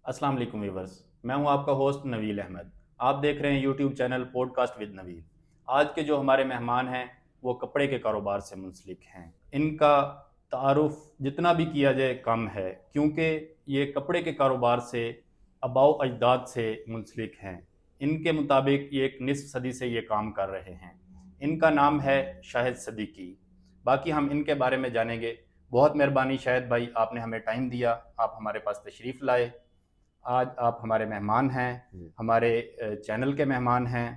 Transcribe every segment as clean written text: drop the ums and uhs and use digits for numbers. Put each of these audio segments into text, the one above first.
अस्सलाम वालेकुम व्यूवर्स। मैं हूं आपका होस्ट नवील अहमद। आप देख रहे हैं YouTube channel podcast with Naveel. आज के जो हमारे मेहमान हैं वो कपड़े के कारोबार से मुंसलिक हैं। इनका तारुफ जितना भी किया जाए कम है, क्योंकि ये कपड़े के कारोबार से आबाओ अजदाद से मुंसलिक हैं। इनके मुताबिक ये एक निस्फ सदी से ये काम कर रहे हैं। इनका नाम है शाहिद सदीकी। बाकी हम इनके बारे में जानेंगे। बहुत मेहरबानी शाहिद भाई, आपने हमें टाइम दिया, आप हमारे पास तशरीफ़ लाए। आज आप हमारे मेहमान हैं, हमारे चैनल के मेहमान हैं।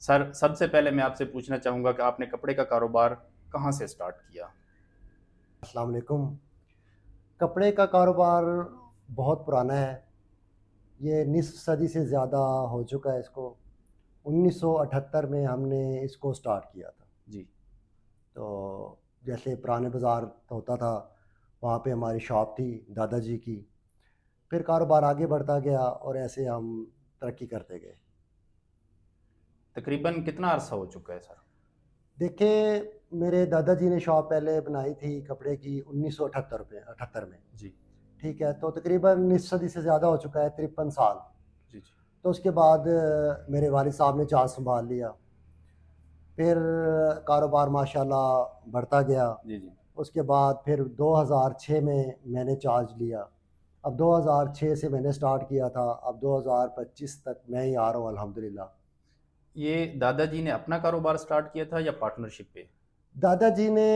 सर, सबसे पहले मैं आपसे पूछना चाहूँगा कि आपने कपड़े का कारोबार कहाँ से स्टार्ट किया? अस्सलाम वालेकुम। कपड़े का कारोबार बहुत पुराना है। ये निस्फ़ सदी से ज़्यादा हो चुका है इसको। 1978 में हमने इसको स्टार्ट किया था। जी। तो जैसे पुराने बाज़ार होता था, वहाँ पे हमारी शॉप थी दादाजी की। फिर कारोबार आगे बढ़ता गया और ऐसे हम तरक्की करते गए। तकरीबन कितना अरसा हो चुका है सर? देखिए, मेरे दादाजी ने शॉप पहले बनाई थी कपड़े की 1978 में। जी। ठीक है, तो तकरीबन निस्फ़ सदी से ज़्यादा हो चुका है, 53 साल। जी जी। तो उसके बाद मेरे वालिद साहब ने चार्ज सँभाल लिया। फिर कारोबार माशाल्लाह बढ़ता गया। जी जी। उसके बाद फिर 2006 में मैंने चार्ज लिया। अब 2006 से मैंने स्टार्ट किया था, अब 2025 तक मैं ही आ रहा हूँ अल्हम्दुलिल्लाह। ये दादाजी ने अपना कारोबार स्टार्ट किया था या पार्टनरशिप पे? दादाजी ने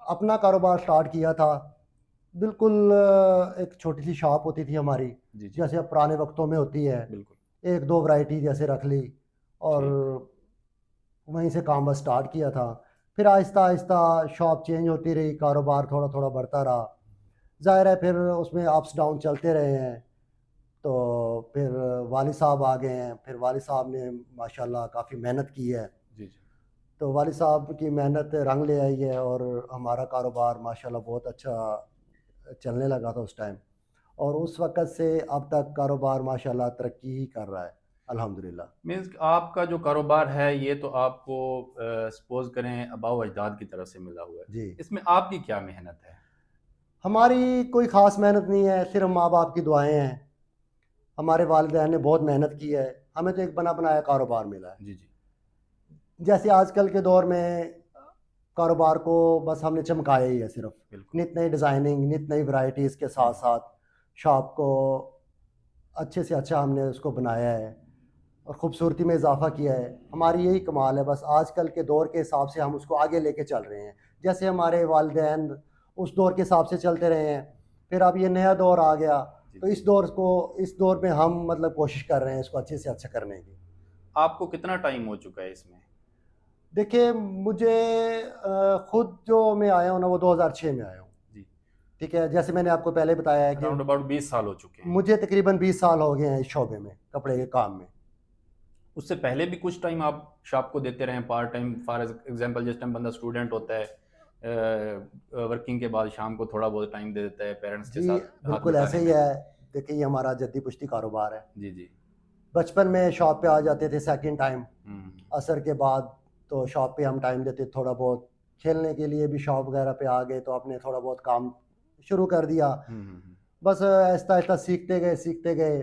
अपना कारोबार स्टार्ट किया था। बिल्कुल एक छोटी-सी शॉप होती थी हमारी, जी जी। जैसे अब पुराने वक़्तों में होती है। बिल्कुल। 1-2 वैराइटी जैसे रख ली और ठीक। वहीं से काम बस स्टार्ट किया था। फिर आहिस्ता-आहिस्ता शॉप चेंज होती रही, कारोबार थोड़ा-थोड़ा बढ़ता रहा। ज़ाहिर है फिर उसमें अप्स डाउन चलते रहे हैं। तो फिर वालिद साहब आ गए हैं, फिर वालिद साहब ने माशाल्लाह काफ़ी मेहनत की है। जी जी। तो वालिद साहब की मेहनत रंग ले आई है और हमारा कारोबार माशाल्लाह बहुत अच्छा चलने लगा था उस टाइम। और उस वक़्त से अब तक कारोबार माशाल्लाह तरक्की ही कर रहा है, अल्हम्दुलिल्लाह। मीन्स आपका जो कारोबार है ये तो आपको सपोज करें आबाओ अजदाद की तरफ से मिला हुआ है। जी। इसमें आपकी क्या मेहनत है? हमारी कोई ख़ास मेहनत नहीं है, सिर्फ़ माँ-बाप की दुआएँ हैं। हमारे वालिदैन ने बहुत मेहनत की है, हमें तो एक बना-बनाया कारोबार मिला है। जी जी। जैसे आजकल के दौर में कारोबार को बस हमने चमकाया ही है सिर्फ़। बिल्कुल। नित नई डिज़ाइनिंग, नित नई वैराइटीज़ के हम्म। साथ-साथ शॉप को अच्छे से अच्छा हमने उसको बनाया है और ख़ूबसूरती में इज़ाफ़ा किया है। हमारी यही कमाल है, बस आजकल के दौर के हिसाब से हम उसको आगे लेके चल रहे हैं। जैसे हमारे वालिदैन उस दौर के हिसाब से चलते रहे हैं, फिर अब ये नया दौर आ गया, जी तो जी। इस दौर में हम मतलब कोशिश कर रहे हैं इसको अच्छे से अच्छा करने की। आपको कितना टाइम हो चुका है इसमें? देखिए, मुझे खुद जो मैं आया हूँ ना, वो 2006 में आया हूँ। जी। ठीक है, जैसे मैंने आपको पहले बताया है कि अराउंड अबाउट 20 साल हो चुके हैं। मुझे तकरीबन 20 साल हो गए हैं इस शोबे में, कपड़े के ठीक। काम में। उससे पहले भी कुछ टाइम आप शॉप को देते रहे पार्ट टाइम, फॉर एग्जांपल जिस टाइम बंदा स्टूडेंट होता है, वर्किंग के बाद शाम को थोड़ा बहुत टाइम दे देता है, पेरेंट्स के जी, साथ हाथ बिल्कुल ऐसे बटाने ही में। है। देखिए, ये हमारा जद्दी-पुश्ती कारोबार है। जी जी। बचपन में शॉप पे आ जाते थे सेकंड टाइम, हम्म। असर के बाद तो शॉप पे हम टाइम देते थोड़ा बहुत। खेलने के लिए भी शॉप वगैरह पे आ गए, तो आपने थोड़ा बहुत काम शुरू कर दिया। हम्म। बस आहिस्ता-आहिस्ता सीखते गए।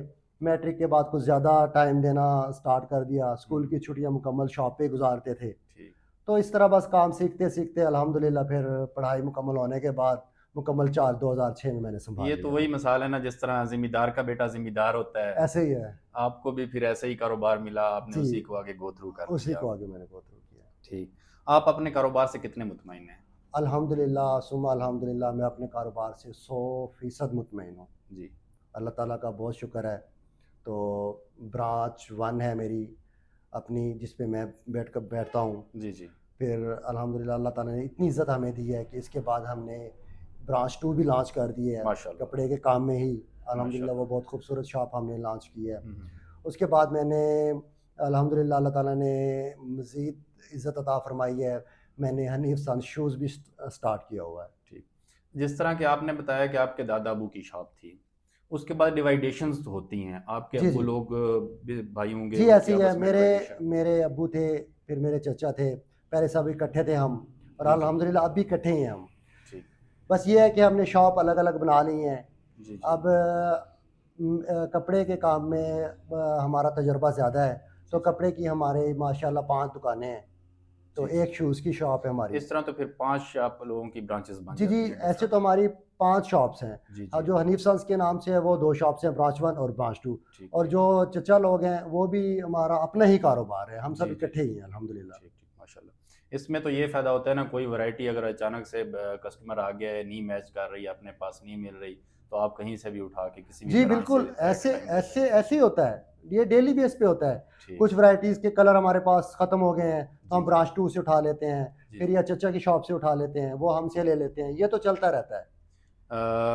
मैट्रिक के बाद कुछ ज़्यादा टाइम देना स्टार्ट कर दिया। स्कूल हम्म। की छुट्टियाँ मुकम्मल शॉप पे गुज़ारते थे। ठीक। तो इस तरह बस काम सीखते-सीखते अल्हम्दुलिल्लाह फिर पढ़ाई मुकम्मल होने के बाद मुकम्मल चार्ज 2006 में मैंने सँभाल ये तो लिया वही था। मिसाल है ना, जिस तरह जिम्मेदार का बेटा जिम्मेदार होता है, ऐसे ही है। आपको भी फिर ऐसे ही कारोबार मिला, आपने जी, उसी को आगे गो थ्रू कर उसी दिया। को आगे मैंने गो थ्रू किया। ठीक। आप अपने कारोबार से कितने मुतमईन हैं? अल्हम्दुलिल्लाह सुम्मा अल्हम्दुलिल्लाह मैं अपने कारोबार से 100% मुतमईन हूँ। जी। अल्लाह ताला का बहुत शुक्र है। तो ब्रांच 1 है मेरी अपनी, जिस पे मैं बैठता हूँ। जी जी। फिर अल्हम्दुलिल्लाह अल्लाह ताला ने इतनी इज़्ज़त हमें दी है कि इसके बाद हमने ब्रांच 2 भी लॉन्च कर दी है। माशाल्लाह। कपड़े के काम में ही अल्हम्दुलिल्लाह वो माशाल्लाह। बहुत खूबसूरत शॉप हमने लॉन्च की है। हम्म। उसके बाद मैंने अल्हम्दुलिल्लाह अल्लाह ताला ने मज़ीद इज़्ज़त अता फ़रमाई है। मैंने हनीफ़ सन शूज़ भी स्टार्ट किया हुआ है। ठीक। जिस तरह के आपने बताया कि आपके दादा अबू की शॉप थी, उसके बाद डिवाइडेशंस तो होती हैं, आपके जी, अब्बू जी। लोग भी भाई होंगे, जी, उनकी ऐसे ही है। आपस में मेरे डिवाइडेशन? मेरे अब्बू थे, फिर मेरे चाचा थे। पहले सब इकट्ठे थे हम और जी जी। अल्हम्दुलिल्लाह अब भी इकट्ठे ही हैं हम। ठीक। बस ये है कि हमने शॉप अलग-अलग बना ली हैं। जी जी। अब कपड़े के काम में हमारा तजर्बा ज़्यादा है, तो कपड़े की हमारे माशाल्लाह 5 दुकानें हैं, तो जी, जी। एक शूज़ की शॉप है हमारी। इस तरह तो फिर 5 आप लोगों की ब्रांचेस बन जी, जी, जाती है ऐसे डिफरेंट। तो हमारी 5 शॉप्स हैं। जी, जी। जो हनीफ सन्स के नाम से है वो 2 शॉप्स हैं, ब्रांच 1 और ब्रांच 2, ठीक, और ठीक। जो चचा लोग हैं वो भी हमारा अपना ही कारोबार है, हम जी, सब जी, इकट्ठे जी। ही हैं अल्हम्दुलिल्लाह। ठीक, ठीक, माशाल्लाह। इसमें तो ये फ़ायदा होता है ना, कोई वैरायटी अगर अचानक से कस्टमर आ गया है, नहीं मैच कर रही है, अपने पास नहीं मिल रही, तो आप कहीं से भी उठा के किसी भी जी, ब्रांच से बिल्कुल, ऐसे एक्स्ट्रा इंक्लूड ऐसे करके। ऐसे ही होता है। ये डेली बेस पे होता है। ठीक। कुछ वैराइटीज़ के कलर हमारे पास ख़त्म हो गए हैं, तो जी, हम जी। ब्रांच 2 से उठा लेते हैं, जी, फिर जी। या चचा की शॉप से उठा लेते हैं, वो हमसे ले लेते हैं, ये तो चलता रहता है।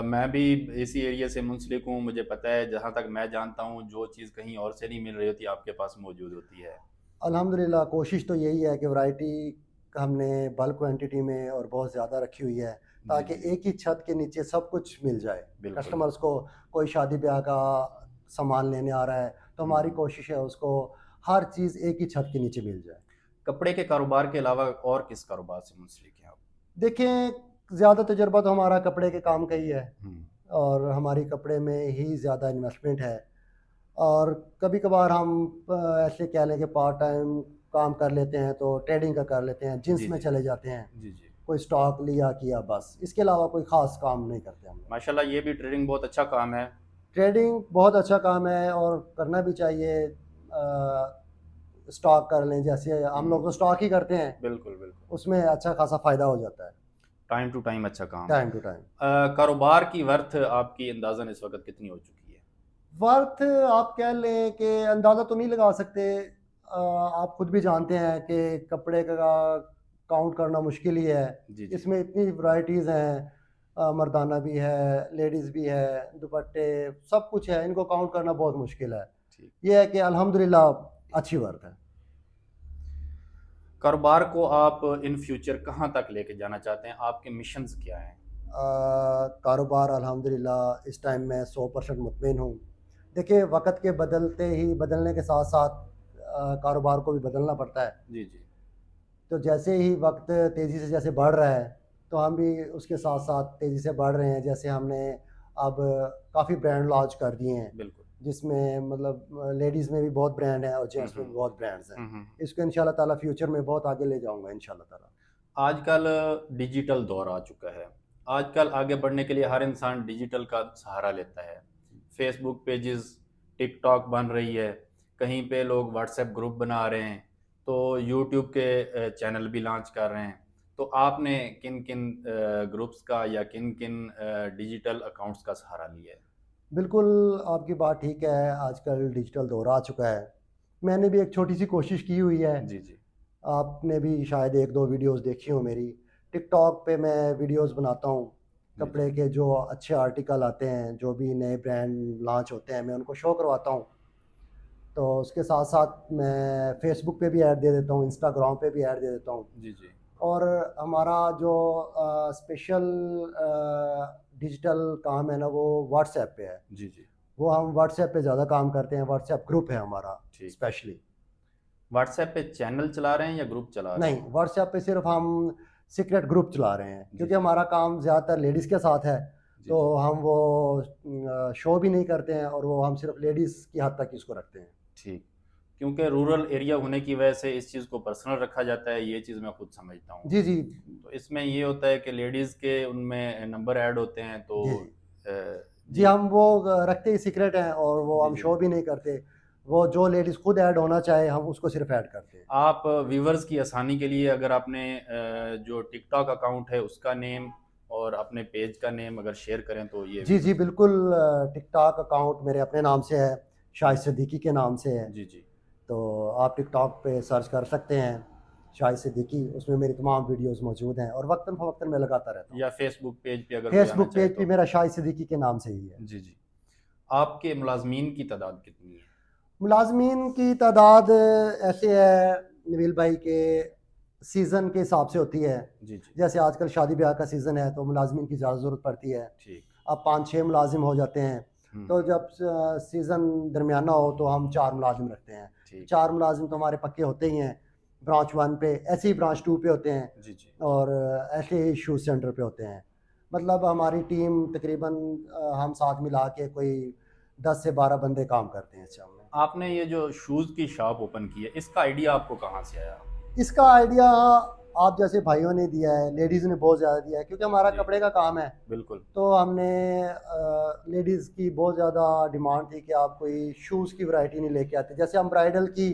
मैं भी इसी एरिया से मुंसलिक हूँ, मुझे पता है, जहाँ तक मैं जानता हूँ, जो चीज़ कहीं और से नहीं मिल रही होती, आपके पास मौजूद होती है। अल्हम्दुलिल्लाह कोशिश तो यही है कि वैरायटी हमने बल्क क्वांटिटी में और बहुत ज़्यादा रखी हुई है, जी, ताकि जी। एक ही छत के नीचे सब कुछ मिल जाए। बिल्कुल, कस्टमर्स को कोई शादी-ब्याह का सामान लेने आ रहा है, तो बिल्कुल। हमारी कोशिश है उसको हर चीज़ एक ही छत के नीचे मिल जाए। कपड़े के कारोबार के अलावा और किस कारोबार से मुंसलिक हैं आप? देखें, ज़्यादा तजुर्बा तो हमारा कपड़े के काम का ही है, हुँ। और हमारी कपड़े में ही ज़्यादा इन्वेस्टमेंट है। और कभी-कभार हम ऐसे कह लें कि पार्ट टाइम काम कर लेते हैं, तो ट्रेडिंग का कर लेते हैं, जी, जिन्स में जी। चले जाते हैं, जी, जी। कोई स्टॉक लिया किया बस। इसके अलावा कोई ख़ास काम नहीं करते हम लोग। माशाल्लाह, ये भी ट्रेडिंग बहुत अच्छा काम है। ट्रेडिंग बहुत अच्छा काम है और करना भी चाहिए। स्टॉक कर लें, जैसे हम हुँ। लोग तो स्टॉक ही करते हैं, बिल्कुल, बिल्कुल। उसमें अच्छा खासा फ़ायदा हो जाता है, टाइम टू टाइम अच्छा काम है। Time to time. कारोबार की वर्थ आपकी अंदाज़न इस वक़्त कितनी हो चुकी है? वर्थ आप कह लें कि अंदाज़ा तो नहीं लगा सकते। आप खुद भी जानते हैं कि कपड़े का काउंट करना मुश्किल ही है। जी, जी। इसमें इतनी वैराइटीज़ हैं, मर्दाना भी है, लेडीज़ भी है, दुपट्टे, सब कुछ है, इनको काउंट करना बहुत मुश्किल है। ठीक। ये है कि अल्हम्दुलिल्लाह अच्छी वर्थ है। कारोबार को आप इन फ्यूचर कहाँ तक लेके जाना चाहते हैं? आपके मिशंस क्या हैं? कारोबार अल्हम्दुलिल्लाह इस टाइम मैं 100% मुतमिन हूँ। देखिए, वक़्त के बदलने के साथ-साथ कारोबार को भी बदलना पड़ता है। जी, जी। तो जैसे ही वक्त तेज़ी से जैसे बढ़ रहा है, तो हम भी उसके साथ-साथ तेज़ी से बढ़ रहे हैं। जैसे हमने अब काफ़ी ब्रांड लॉन्च कर दिए हैं, बिल्कुल। जिसमें मतलब लेडीज़ में भी बहुत ब्रांड हैं और हुँ, जेंट्स में भी हुँ। बहुत ब्रांड्स हैं। हुँ, हुँ। इसको इंशाल्लाह ताला फ्यूचर में बहुत आगे ले जाऊँगा इंशाल्लाह ताला। आजकल डिजिटल दौर आ चुका है। आजकल आगे बढ़ने के लिए हर इंसान डिजिटल का सहारा लेता है। फ़ेसबुक पेजेस, टिकटॉक बन रही है, कहीं पे लोग व्हाट्सएप ग्रुप बना रहे हैं, तो यूट्यूब के चैनल भी लॉन्च कर रहे हैं। तो आपने किन-किन ग्रुप्स का या किन-किन डिजिटल अकाउंट्स का सहारा लिया है? बिल्कुल, आपकी बात ठीक है, आजकल डिजिटल दौर आ चुका है। मैंने भी एक छोटी-सी कोशिश की हुई है। जी, जी। आपने भी शायद 1-2 वीडियोज़ देखी हो मेरी। टिकटॉक पे मैं वीडियोज़ बनाता हूँ, जी, जी। कपड़े के जो अच्छे आर्टिकल आते हैं, जो भी नए ब्रांड लॉन्च होते हैं, मैं उनको शो करवाता हूँ। तो उसके साथ-साथ मैं फ़ेसबुक पे भी ऐड दे देता हूँ, इंस्टाग्राम पे भी ऐड दे देता हूँ। जी, जी। और हमारा जो स्पेशल डिजिटल काम है ना, वो व्हाट्सऐप पे है। जी, जी। वो हम व्हाट्सऐप पे ज़्यादा काम करते हैं, व्हाट्सऐप ग्रुप है हमारा ठीक, ठीक। स्पेशली। व्हाट्सएप पे चैनल चला रहे हैं या ग्रुप चला रहे नहीं, हैं? व्हाट्सऐप पे सिर्फ़ हम सीक्रेट ग्रुप चला रहे हैं, जी, क्योंकि जी। हमारा काम ज़्यादातर लेडीज़ के साथ है, जी, तो जी। हम वो शो भी नहीं करते हैं, और वो हम सिर्फ़ लेडीज़ की हद तक इसको रखते हैं। ठीक। क्योंकि रूरल एरिया होने की वजह से इस चीज़ को पर्सनल रखा जाता है, ये चीज़ मैं खुद समझता हूँ। जी, जी। तो इसमें ये होता है कि लेडीज़ के उनमें नंबर ऐड होते हैं, तो जी, जी। जी, जी। हम वो रखते ही सीक्रेट हैं, और वो जी, हम जी। शो भी नहीं करते। वो जो लेडीज़ खुद ऐड होना चाहे, हम उसको सिर्फ़ ऐड करते हैं। आप व्यूअर्स की आसानी के लिए अगर आपने जो टिकटॉक अकाउंट है उसका नेम और अपने पेज का नेम अगर शेयर करें तो ये जी, जी, व्यूअर्स। बिल्कुल। टिकटॉक अकाउंट मेरे अपने नाम से है, शाहिद सिद्दीकी के नाम से है। जी, जी। तो आप टिकटॉक पे सर्च कर सकते हैं, शाहिद सिद्दीकी, उसमें मेरी तमाम वीडियोज़ मौजूद हैं, और वक़्तन-फ़वक़्तन मैं लगाता रहता हूँ। या फेसबुक पेज पे अगर कोई आना फ़ेसबुक चाहे पेज भी तो। मेरा शाहिद सिद्दीकी के नाम से ही है। जी, जी। आपके मुलाज़मीन की तादाद कितनी है? मुलाज़मीन की तादाद ऐसे है नबील भाई के सीज़न के हिसाब से होती है। जी, जी। जैसे आजकल शादी-ब्याह का सीज़न है, तो मुलाज़मीन की ज़्यादा ज़रूरत पड़ती है। ठीक। अब 5-6 मुलाज़िम हो जाते हैं। हुँ, तो हुँ। जब सीज़न दरमियाना हो, तो हम 4 मुलाज़िम रखते हैं। ठीक, 4 ठीक। मुलाज़िम तो हमारे पक्के होते ही हैं, ब्रांच 1 पे, ऐसे ही ब्रांच 2 पे होते हैं, जी, जी। और ऐसे ही शूज़ सेंटर पे होते हैं। मतलब हमारी टीम तकरीबन हम साथ मिला के कोई 10 से 12 बंदे काम करते हैं इस शॉप में। आपने ये जो शूज़ की शॉप ओपन की है, इसका आइडिया आपको कहाँ से आया? इसका आइडिया आप जैसे भाइयों ने दिया है, लेडीज़ ने बहुत ज़्यादा दिया है, क्योंकि हमारा जी। कपड़े का काम है। बिल्कुल। तो हमने लेडीज़ की बहुत ज़्यादा डिमांड थी कि आप कोई शूज़ की वैरायटी नहीं लेके आते। जैसे हम ब्राइडल की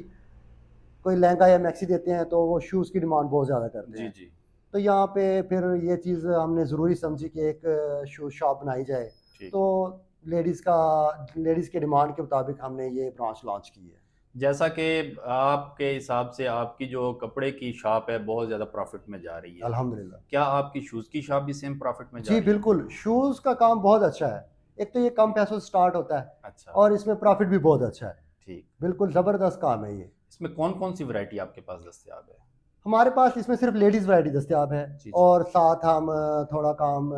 कोई लहंगा या मैक्सी देते हैं तो वो शूज़ की डिमांड बहुत ज़्यादा करते जी, हैं। जी। तो यहाँ पे फिर ये चीज़ हमने ज़रूरी समझी कि एक शूज़ शॉप बनाई जाए। ठीक। तो लेडीज़ के डिमांड के मुताबिक हमने ये ब्रांच लॉन्च की है। जैसा कि आपके हिसाब से आपकी जो कपड़े की शॉप है बहुत ज़्यादा प्रॉफिट में जा रही है। अल्हम्दुलिल्लाह। क्या आपकी शूज़ की शॉप भी सेम प्रॉफिट में जा जी, रही है? बिल्कुल, शूज़ का काम बहुत अच्छा है। एक तो ये कम पैसों से स्टार्ट होता है अच्छा। और इसमें प्रॉफ़िट भी बहुत अच्छा है। ठीक। बिल्कुल ज़बरदस्त काम है ये। इसमें कौन-कौन सी वैरायटी आपके पास दस्तयाब है? हमारे पास इसमें सिर्फ़ लेडीज़ वैरायटी दस्तयाब है जी, जी। और साथ हम थोड़ा काम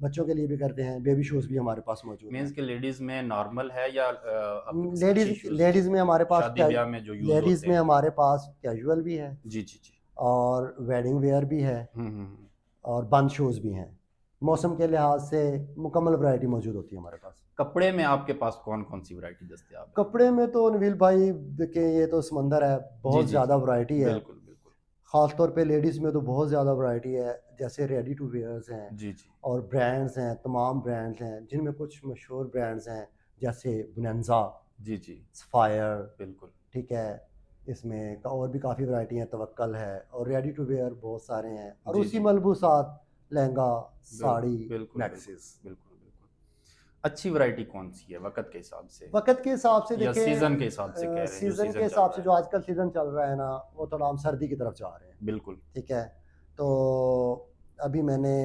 बच्चों के लिए भी करते हैं। बेबी शूज़ भी हमारे पास मौजूद हैं। मीन्स कि लेडीज़ में नॉर्मल है या लेडीज़ सेक्सी शूज़? लेडीज़ में हमारे पास शादी ब्याह में जो यूज़ लेडीज़ होते में हैं। हमारे पास कैजुअल भी है जी, जी, जी। और वेडिंग वियर भी है हुँ। और बंद शूज़ भी हैं। मौसम के लिहाज से मुकम्मल वैरायटी मौजूद होती है हमारे पास। कपड़े में आपके पास कौन-कौन सी वैरायटी दस्तयाब है? कपड़े में तो नवील भाई देखिए ये तो समंदर है, जी, बहुत जी, ज़्यादा जी। वैरायटी है। बिल्कुल, बिल्कुल। ख़ास तौर पे लेडीज़ में तो बहुत ज़्यादा वैरायटी है, जैसे रेडी टू वियर्स हैं जी, जी। और ब्रांड्स हैं, तमाम ब्रांड्स हैं, जिनमें कुछ मशहूर ब्रांड्स हैं, जैसे बोनांज़ा, जी, जी। सफ़ायर, बिल्कुल। ठीक है? इसमें और भी काफ़ी वैरायटी हैं, तवक्कल है और रेडी टू वियर बहुत सारे हैं और जी, उसी जी। मलबूसात, लहंगा, साड़ी, बिल्कुल, बिल्कुल, मैक्सीज़। बिल्कुल, बिल्कुल। अच्छी वैरायटी कौन-सी है वक़्त के हिसाब से? वक़्त के हिसाब से या देखें सीज़न के हिसाब से कह रहे हैं, जो सीज़न के सीज़न चल हिसाब रहा से है? जो आजकल सीज़न चल रहा है ना, वो थोड़ा हम सर्दी की तरफ जा रहे हैं, बिल्कुल। ठीक है? तो अभी मैंने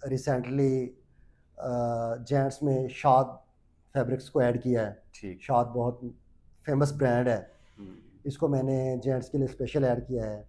रिसेंटली जेंट्स में शाद फैब्रिक्स को ऐड किया है। ठीक। शाद बहुत फ़ेमस ब्रांड है, हुँ। इसको मैंने जेंट्स के लिए स्पेशल ऐड किया है।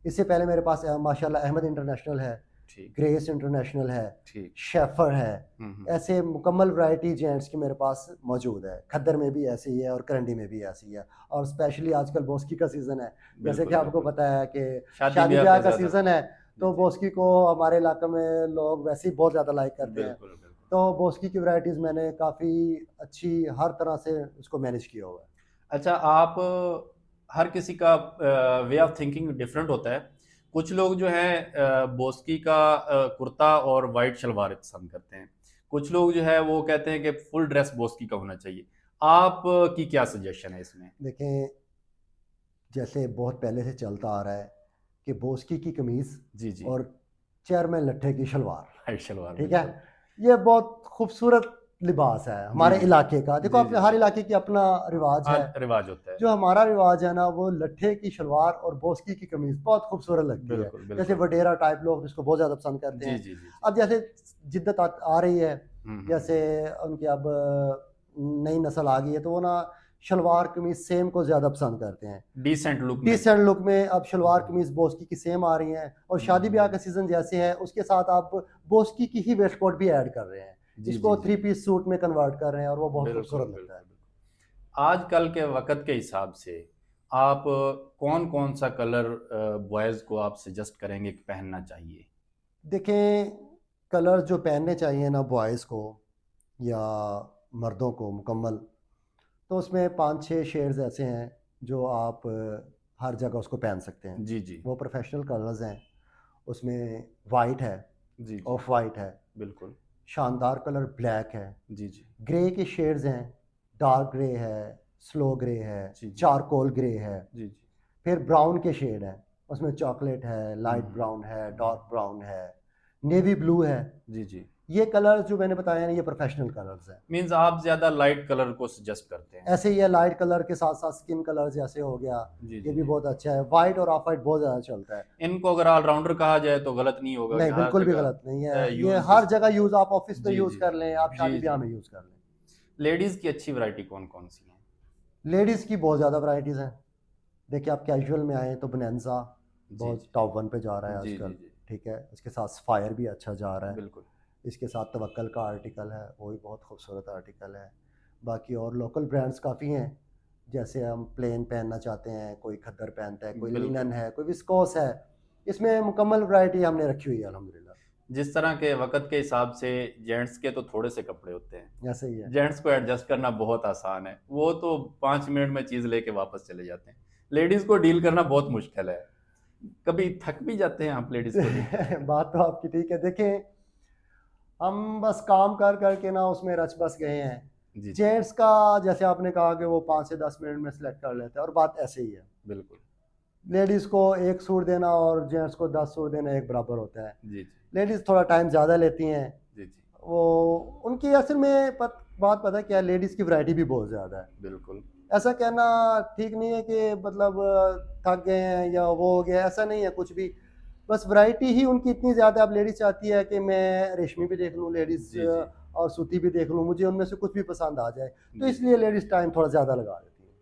इससे पहले मेरे पास माशाल्लाह अहमद इंटरनेशनल है, ठीक, ग्रेस इंटरनेशनल है, ठीक। शेफर है। हुँ। ऐसे मुकम्मल वैरायटी जेंट्स की मेरे पास मौजूद है। खद्दर में भी ऐसी ही है और करंडी में भी ऐसी है और स्पेशली आजकल बोस्की का सीज़न है। जैसे कि बिल्कुल, आपको बिल्कुल। पता है कि शादी-ब्याह शादी-ब्याह पे का ज़्यादा। सीज़न है, जी, तो जी। बोस्की को हमारे इलाके में लोग वैसे ही बहुत ज़्यादा लाइक करते हैं। बिल्कुल, बिल्कुल। तो बोस्की की वैराइटीज़ मैंने काफ़ी अच्छी हर तरह से उसको मैनेज किया हुआ है। अच्छा, आप हर किसी का वे ऑफ थिंकिंग डिफरेंट होता है। कुछ लोग जो है बोस्की का कुर्ता और वाइट शलवार पसंद करते हैं। कुछ लोग जो है वो कहते हैं कि फुल ड्रेस बोस्की का होना चाहिए। आप की क्या सजेशन है इसमें? देखें, जैसे बहुत पहले से चलता आ रहा है कि बोस्की की कमीज़ जी, जी। और चेयरमैन लट्ठे की शलवार, वाइट शलवार ठीक है? बिल्कुल। ये बहुत खूबसूरत लिबास है जी, हमारे जी। इलाके का। देखो जी, जी, अपने हर जी। इलाके की अपना रिवाज है। रिवाज होता है। जो हमारा रिवाज है ना, वो लट्ठे की शलवार और बोस्की की कमीज़ बहुत खूबसूरत लगती है। बिल्कुल, जैसे बिल्कुल। वडेरा टाइप लोग इसको बहुत ज़्यादा पसंद करते जी, हैं। जी, जी, जी। अब जैसे जिद्दत आ रही है, हुँ। जैसे उनकी अब नई नस्ल आ गई है, तो वो ना शलवार कमीज़ सेम को ज़्यादा पसंद करते हैं। डिसेंट लुक में। डिसेंट लुक में अब शलवार कमीज़ बोस्की की सेम आ रही हैं और शादी ब्याह का हुँ। सीज़न जैसे है, उसके साथ आप बोस्की की ही वेस्ट कोट भी ऐड कर रहे हैं। जी, इसको जी, जी। थ्री पीस सूट में कन्वर्ट कर रहे हैं और वो बहुत बिल्कुल, खूबसूरत लगता है। बिल्कुल, बिल्कुल। आजकल के वक़्त के हिसाब से आप कौन-कौन सा कलर बॉयज़ को आप सजेस्ट करेंगे कि पहनना चाहिए? देखें, कलर जो पहनने चाहिए ना बॉयज़ को या मर्दों को मुकम्मल, तो उसमें 5-6 शेड्स ऐसे हैं जो आप हर जगह उसको पहन सकते हैं। जी, जी। वो प्रोफ़ेशनल कलर्स हैं। उसमें वाइट है, जी, जी। ऑफ वाइट है, बिल्कुल। शानदार कलर ब्लैक है, जी, जी। ग्रे के शेड्स हैं, डार्क ग्रे है, स्लो ग्रे है, जी, जी। चारकोल ग्रे है, जी, जी। फिर ब्राउन के शेड हैं। उसमें चॉकलेट है, लाइट हुँ। ब्राउन है, डार्क ब्राउन है, नेवी ब्लू है। जी, जी। ये कलर्स जो मैंने बताए हैं ना, ये प्रोफेशनल कलर्स हैं। मीन्स आप ज़्यादा लाइट कलर को सजेस्ट करते हैं। ऐसे ही है लाइट कलर के साथ-साथ स्किन कलर जैसे हो गया, जी, ये जी, भी जी। बहुत अच्छा है। वाइट और ऑफ वाइट बहुत ज़्यादा चलता है। इनको अगर ऑल-राउंडर कहा जाए तो गलत नहीं होगा कि नहीं, हर बिल्कुल भी जगह गलत नहीं है। ये यूज़ हर इसको। जगह यूज़ आप ऑफ़िस में जी, यूज़ जी। कर लें, आप जी, शादी-ब्याह जी। में यूज़ कर लें। लेडीज़ की अच्छी वैरायटी कौन-कौन सी हैं? लेडीज़ की बहुत ज़्यादा वैराइटीज़ हैं। देखिए, आप कैजुअल में आएँ तो बोनांज़ा जी, बहुत जी। टॉप 1 पे जा रहा है जी, जी, आजकल, जी। ठीक है? इसके साथ सफ़ायर भी अच्छा जा रहा है। बिल्कुल। इसके साथ तवक्कल का आर्टिकल है, वो भी बहुत खूबसूरत आर्टिकल है। बाकी और लोकल ब्रांड्स काफ़ी हैं, जैसे हम प्लेन पहनना चाहते हैं, कोई खद्दर पहनता है, कोई लिनन बिल्कुल। है, कोई विस्कोस है। इसमें मुकम्मल वैराइटी हमने रखी हुई है अल्हम्दुलिल्लाह। जिस तरह के वक्त के हिसाब से जेंट्स के तो थोड़े से कपड़े होते हैं, ऐसे ही है। जेंट्स को एडजस्ट करना बहुत आसान है, वो तो 5 मिनट में चीज़ लेके वापस चले जाते हैं। लेडीज़ को डील करना बहुत मुश्किल है। कभी थक भी जाते हैं आप लेडीज़ को डील करके? बात तो आपकी ठीक है। देखें, हम बस काम कर करके ना उसमें रच बस गए हैं। जी, जी, जेंट्स का जैसे आपने कहा कि वो 5 से 10 मिनट में सेलेक्ट कर लेते हैं, और बात ऐसे ही है। बिल्कुल। लेडीज़ को एक सूट देना और जेंट्स को 10 सूट देना एक बराबर होता है। जी, जी, लेडीज़ थोड़ा टाइम ज़्यादा लेती हैं। जी, जी, वो उनकी असल में बात पता है क्या है, लेडीज़ की वैरायटी भी बहुत ज़्यादा है। बिल्कुल। ऐसा कहना ठीक नहीं है कि मतलब थक गए हैं या वो हो गया, ऐसा नहीं है कुछ भी। बस वैरायटी ही उनकी इतनी ज़्यादा, अब लेडीज़ चाहती है कि मैं रेशमी भी देख लूँ, लेडीज़ जी, जी, और सूती भी देख लूँ, मुझे उनमें से कुछ भी पसंद आ जाए। तो जी, जी। इसलिए लेडीज़ टाइम थोड़ा ज़्यादा लगा देती हैं।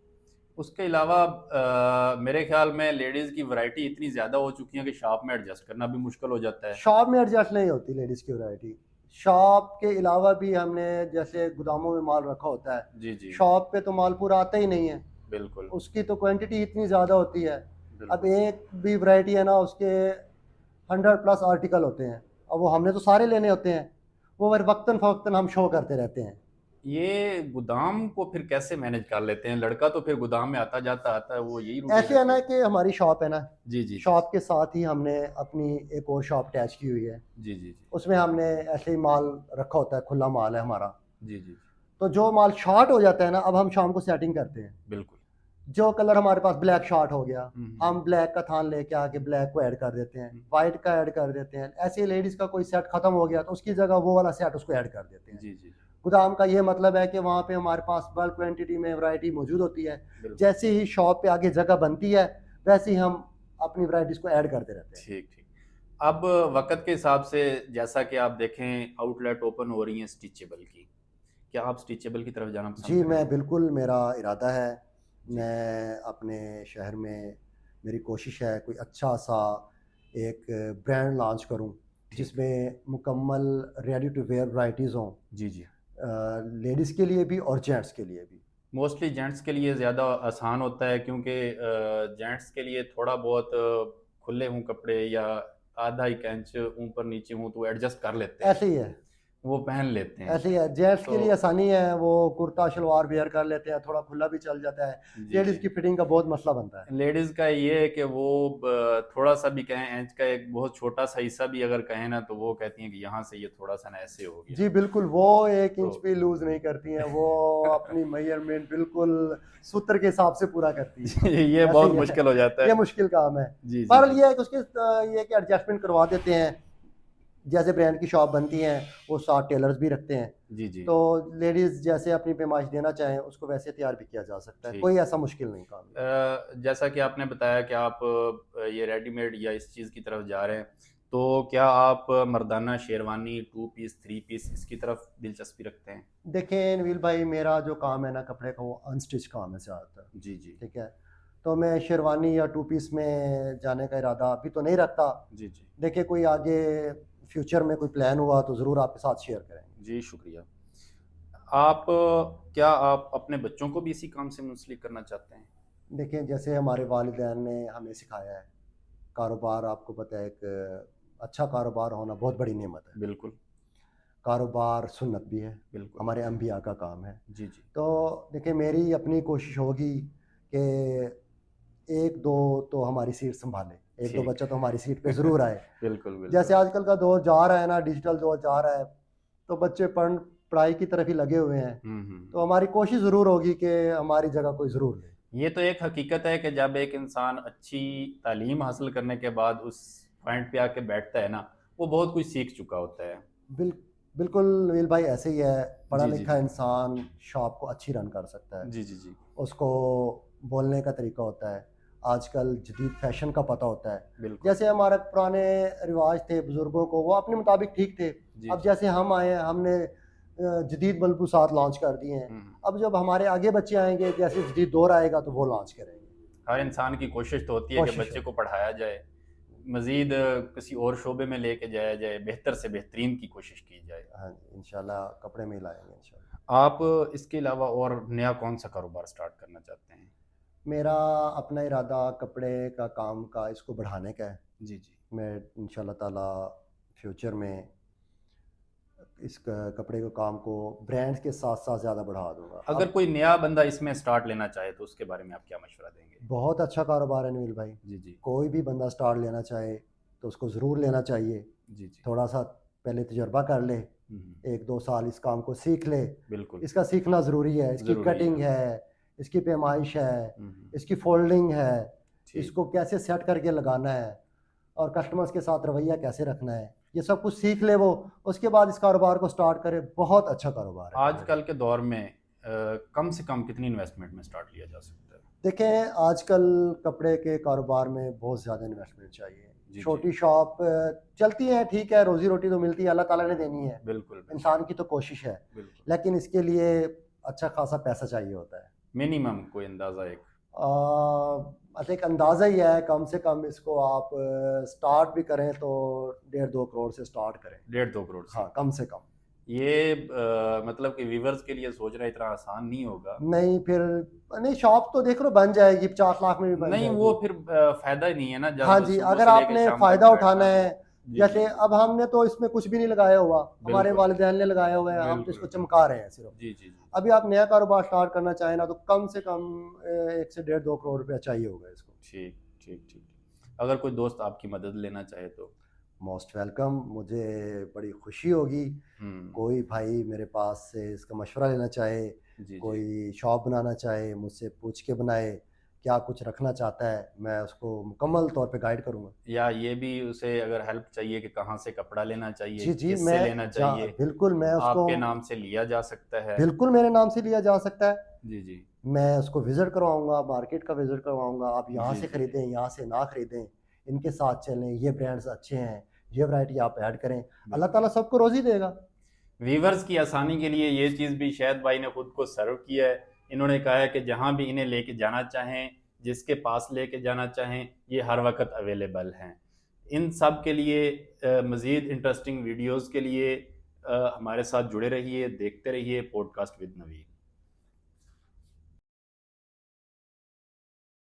उसके अलावा मेरे ख्याल में लेडीज़ की वैरायटी इतनी ज़्यादा हो चुकी है कि शॉप में एडजस्ट करना भी मुश्किल हो जाता है। शॉप में एडजस्ट नहीं होती लेडीज़ की वैरायटी। शॉप के अलावा भी हमने जैसे गोदामों में माल रखा होता है, जी, जी, शॉप पे तो माल पूरा आता ही नहीं है। बिल्कुल, उसकी तो क्वांटिटी इतनी ज़्यादा होती है। अब बिल्कुल। एक भी वैरायटी है ना, उसके 100 प्लस आर्टिकल होते हैं। अब वो हमने तो सारे लेने होते हैं, वो फिर वक्तन फ़वक्तन हम शो करते रहते हैं। ये गोदाम को फिर कैसे मैनेज कर लेते हैं? लड़का तो फिर गोदाम में आता-जाता आता है, वो यही रूटीन ऐसे है रहती ना है। कि हमारी शॉप है ना, जी, जी, जी। शॉप के साथ ही हमने अपनी एक और शॉप अटैच की हुई है। जी, जी, जी। उसमें हमने ऐसे ही माल रखा होता है, खुला माल है हमारा। जी, जी, जी। तो जो माल शॉर्ट हो जाता है ना, अब हम शाम को सेटिंग करते हैं। बिल्कुल। जो कलर हमारे पास ब्लैक शॉर्ट हो गया, हुँ, हम हुँ, ब्लैक का थान लेके आके ब्लैक को ऐड कर देते हैं, हुँ। वाइट का ऐड कर देते हैं। ऐसे ही लेडीज़ का कोई सेट खत्म हो गया तो उसकी जगह वो वाला सेट उसको ऐड कर देते हैं। जी, जी, जी। गोदाम का ये मतलब है कि वहाँ पे हमारे पास बल्क क्वांटिटी में वैरायटी मौजूद होती है। बिल्कुल। जैसे ही शॉप पे आगे जगह बनती है, वैसे ही हम अपनी वैराइटीज़ को ऐड करते रहते हैं। ठीक, ठीक। अब वक़्त के हिसाब से जैसा कि आप देखें आउटलेट ओपन हो रही हैं स्टिचेबल की। क्या आप स्टिचेबल की तरफ जाना पसंद जी, मैं करेंगे? बिल्कुल, मेरा इरादा है। जी, मैं अपने शहर में, मेरी कोशिश है कोई अच्छा-सा एक ब्रांड लॉन्च करूँ, ठीक। जिसमें मुकम्मल रेडी टू वियर वैराइटीज़ हों, जी, जी। लेडीज़ के लिए भी और जेंट्स के लिए भी। मोस्टली जेंट्स के लिए ज़्यादा आसान होता है क्योंकि जेंट्स के लिए थोड़ा बहुत खुले हों कपड़े या आधा 1 इंच ऊपर-नीचे हों तो एडजस्ट कर लेते हैं, ऐसे ही है। वो पहन लेते हैं। ऐसे ही है, जेंट्स के तो लिए आसानी है, वो कुर्ता शलवार वियर कर लेते हैं, थोड़ा खुला भी चल जाता है। जी, लेडीज़ जी। की फिटिंग का बहुत मसला बनता है। लेडीज़ का ये है कि वो थोड़ा-सा भी कहें इंच का एक बहुत छोटा-सा हिस्सा भी अगर कहें ना तो वो कहती हैं कि यहाँ से ये थोड़ा-सा ना ऐसे हो गया। जी, बिल्कुल, वो 1 तो इंच भी लूज़ नहीं करती हैं, वो अपनी मेज़रमेंट बिल्कुल सूत्र के हिसाब से पूरा करती हैं। ये ऐसे बहुत ही है, मुश्किल हो जाता ये है। मुश्किल काम है। जी, जी, बहरहाल जी। ये है कि उसके ये है कि एडजस्टमेंट करवा देते हैं। जैसे ब्रांड की शॉप बनती हैं, वो साथ टेलर्स भी रखते हैं। जी, जी। तो लेडीज़ जैसे अपनी पैमाइश देना चाहें, उसको वैसे तैयार भी किया जा सकता है। ठीक। कोई ऐसा मुश्किल नहीं काम है। जैसा कि आपने बताया कि आप ये रेडीमेड या इस चीज़ की तरफ जा रहे हैं, तो क्या आप मर्दाना शेरवानी, 2 पीस, 3 पीस इसकी तरफ दिलचस्पी रखते हैं? देखें नवील भाई, मेरा जो काम है ना कपड़े का, वो अनस्टिच काम है ज़्यादातर, जी, जी। ठीक है? तो मैं शेरवानी या 2 पीस में जाने का इरादा अभी तो नहीं रखता। जी, जी। देखिए कोई आगे फ्यूचर में कोई प्लान हुआ तो ज़रूर आपके साथ शेयर करेंगे। जी, शुक्रिया। आप क्या आप अपने बच्चों को भी इसी काम से मुंसलिक करना चाहते हैं? देखिए जैसे हमारे वालिदैन ने हमें सिखाया है, कारोबार आपको पता है एक अच्छा कारोबार होना बहुत बड़ी नेमत है। बिल्कुल, कारोबार सुन्नत भी है, बिल्कुल। हमारे अंबिया का काम है। जी, जी। तो देखिए मेरी अपनी कोशिश होगी कि 1-2 तो हमारी सीट सँभाले, 1-2 ठीक। बच्चा तो हमारी सीट पे ज़रूर आए। बिल्कुल, जैसे बिल्कुल। आजकल का दौर जा रहा है ना, डिजिटल दौर जा रहा है, तो बच्चे पढ़ाई की तरफ ही लगे हुए हैं। हुँ, तो हुँ। हमारी कोशिश ज़रूर होगी कि हमारी जगह कोई ज़रूर ले। ये तो एक हकीकत है कि जब एक इंसान अच्छी तालीम हासिल करने के बाद उस पॉइंट पे आके बैठता है ना, वो बहुत कुछ सीख चुका होता है। बिल बिल्कुल नवील भाई, ऐसे ही है। पढ़ा जी, जी, लिखा जी। इंसान शॉप को अच्छी रन कर सकता है। जी, जी, जी। उसको बोलने का तरीका होता है, आजकल जदीद फ़ैशन का पता होता है। बिल्कुल। जैसे हमारे पुराने रिवाज थे बुज़ुर्गों को, वो अपने मुताबिक ठीक थे। जी, अब जी। जैसे हम आए हैं, हमने जदीद मलबूसात लॉन्च कर दिए हैं। हुँ, हुँ। अब जब हमारे आगे बच्चे आएँगे, जैसे जदीद दौर आएगा तो वो लॉन्च करेंगे। हर इंसान की कोशिश तो होती है कि कोशिश बच्चे को होती है। पढ़ाया जाए, मज़ीद किसी और शोबे में लेके जाया जाए, बेहतर से बेहतरीन की कोशिश की जाए। हाँ जी, इंशाल्लाह कपड़े में ही लाएँगे इंशाल्लाह। आप इसके अलावा और नया कौन-सा कारोबार स्टार्ट करना चाहते हैं? मेरा अपना इरादा कपड़े का काम का इसको बढ़ाने का है। जी, जी। मैं इंशाल्लाह ताला फ्यूचर में इस कपड़े के काम को ब्रांड्स के साथ साथ ज़्यादा बढ़ा दूंगा। अगर कोई नया बंदा इसमें स्टार्ट लेना चाहे तो उसके बारे में आप क्या मशवरा देंगे? बहुत अच्छा कारोबार है नवील भाई। जी जी कोई भी बंदा स्टार्ट लेना चाहे तो उसको ज़रूर लेना चाहिए। जी जी। थोड़ा सा पहले तजुर्बा कर ले, 1-2 साल इस काम को सीख ले। बिल्कुल इसका सीखना ज़रूरी है। इसकी ज़रूरी कटिंग है। है, इसकी पैमाइश है, हम्म, इसकी फोल्डिंग है, ठीक। इसको कैसे सेट करके लगाना है और कस्टमर्स के साथ रवैया कैसे रखना है, ये सब कुछ सीख ले वो। उसके बाद इस कारोबार को स्टार्ट करे। बहुत अच्छा कारोबार है। आजकल के दौर में कम से कम कितनी इन्वेस्टमेंट में स्टार्ट लिया जा सकता है? देखें, आजकल कपड़े के कारोबार में बहुत ज़्यादा इन्वेस्टमेंट चाहिए। जी, छोटी शॉप चलती है, ठीक है, रोज़ी रोटी तो मिलती है, अल्लाह ताला ने देनी है, बिल्कुल बिल्कुल इंसान की तो कोशिश है, बिल्कुल। लेकिन इसके लिए अच्छा खासा पैसा चाहिए होता है। मिनिमम कोई अंदाजा एक? अच्छा, एक अंदाज़ा ही है, कम से कम इसको आप स्टार्ट भी करें तो 1.5-2 करोड़ से स्टार्ट करें। 1.5-2 करोड़ से? हाँ, कम से कम। ये मतलब कि व्यूवर्स के लिए सोचना इतना आसान नहीं होगा। नहीं, फिर नहीं, शॉप तो देख लो बन जाएगी, 50 लाख में भी बन नहीं, जाएगी। वो फिर फायदा ही नहीं है ना हाँ जब जी, सुबह अगर से लेके आपने शाम तक फ़ायदा उठाना बैठना है, जी जैसे जी अब हमने तो इसमें कुछ भी नहीं लगाया हुआ, हमारे बिल्कुल वालिदैन ने लगाया हुआ है, हम तो बिल्कुल इसको बिल्कुल। चमका रहे हैं सिर्फ। जी जी जी अभी आप नया कारोबार स्टार्ट करना चाहें ना, तो कम से कम 1 से 1.5-2 करोड़ रुपया चाहिए होगा इसको। ठीक ठीक ठीक। अगर कोई दोस्त आपकी मदद लेना चाहे तो? Most welcome. मुझे बड़ी खुशी होगी हम्म। कोई भाई मेरे पास से इसका मशवरा लेना चाहे, जी जी कोई शॉप बनाना चाहे, मुझसे पूछ के बनाए, क्या कुछ रखना चाहता है, मैं उसको मुकम्मल तौर पे गाइड करूँगा। या ये भी उसे अगर हेल्प चाहिए कि कहाँ से कपड़ा लेना चाहिए, जी, जी, किससे लेना चाहिए, बिल्कुल मैं उसको, आपके नाम से लिया जा सकता है? बिल्कुल मेरे नाम से लिया जा सकता है। जी जी मैं उसको विज़िट करवाऊँगा, मार्केट का विज़िट करवाऊँगा, आप यहाँ जी से जी जी खरीदें, यहाँ से ना खरीदें, इनके साथ चलें, ये ब्रांड्स अच्छे हैं, ये वैरायटी आप ऐड करें। अल्लाह ताला सबको रोज़ी देगा। वीवर्स की आसानी के लिए ये चीज़ भी शायद भाई ने खुद को सर्व किया है। इन्होंने कहा है कि जहाँ भी इन्हें लेके जाना चाहें, जिसके पास लेके जाना चाहें, ये हर वक्त अवेलेबल हैं। इन सब के लिए मज़ीद इंटरेस्टिंग वीडियोस के लिए हमारे साथ जुड़े रहिए, देखते रहिए पॉडकास्ट विद नवीन।